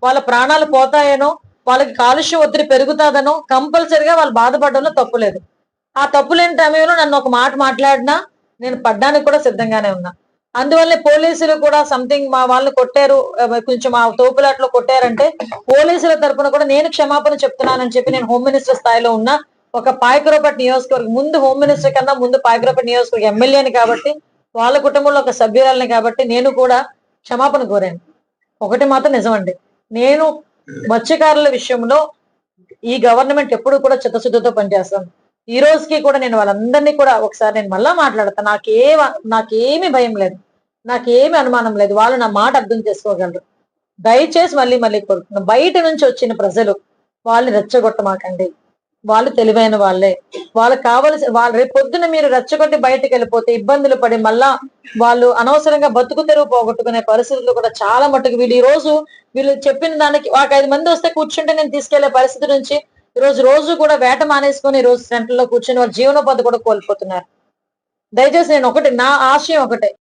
వాళ్ళ ప్రాణాలు పోతాయనో, వాళ్ళకి కాలుష్య ఒత్తిడి పెరుగుతాదనో కంపల్సరీగా వాళ్ళు బాధపడడంలో తప్పు లేదు. ఆ తప్పు లేని సమయంలో నన్ను ఒక మాట మాట్లాడినా నేను పడ్డానికి కూడా సిద్ధంగానే ఉన్నా. అందువల్లే పోలీసులు కూడా సంథింగ్ మా వాళ్ళని కొట్టారు, కొంచెం ఆ తోపులాటలో కొట్టారంటే పోలీసుల తరపున కూడా నేను క్షమాపణ చెప్తున్నానని చెప్పి నేను హోమ్ మినిస్టర్ స్థాయిలో ఉన్నా. ఒక పాయకరావుపేట నియోజకవర్గం ముందు హోమ్ మినిస్టర్ కన్నా ముందు పాయకరావుపేట నియోజకవర్గ ఎమ్మెల్యేని కాబట్టి, వాళ్ళ కుటుంబంలో ఒక సభ్యురాలిని కాబట్టి నేను కూడా క్షమాపణ కోరాను. ఒకటి మాత్రం నిజమండి. నేను మత్స్యకారుల విషయంలో ఈ గవర్నమెంట్ ఎప్పుడు కూడా చిత్తశుద్ధితో పనిచేస్తాను. ఈ రోజుకి కూడా నేను వాళ్ళందరినీ కూడా ఒకసారి నేను మళ్ళా మాట్లాడతా. నాకేమి భయం లేదు. నాకేమి అనుమానం లేదు. వాళ్ళు నా మాట అర్థం చేసుకోగలరు. దయచేసి మళ్ళీ మళ్ళీ కోరుతున్నా. బయట నుంచి వచ్చిన ప్రజలు వాళ్ళని రెచ్చగొట్టమాకండి. వాళ్ళు తెలివైన వాళ్ళే. వాళ్ళకి వాళ్ళు రేపు పొద్దున మీరు రెచ్చగొట్టి బయటకెళ్ళిపోతే ఇబ్బందులు పడి మళ్ళా వాళ్ళు అనవసరంగా బతుకు తెరువు పోగొట్టుకునే పరిస్థితులు కూడా చాలా మట్టుకు వీళ్ళు చెప్పిన దానికి ఒక 5 మంది వస్తే కూర్చుంటే నేను తీసుకెళ్లే పరిస్థితి నుంచి రోజు కూడా వేట మానేసుకొని ఈ రోజు సెంటర్‌లో కూర్చొని వాళ్ళ జీవనోపాధి కూడా కోల్పోతున్నారు. దయచేసి నా ఆశయం ఒకటే.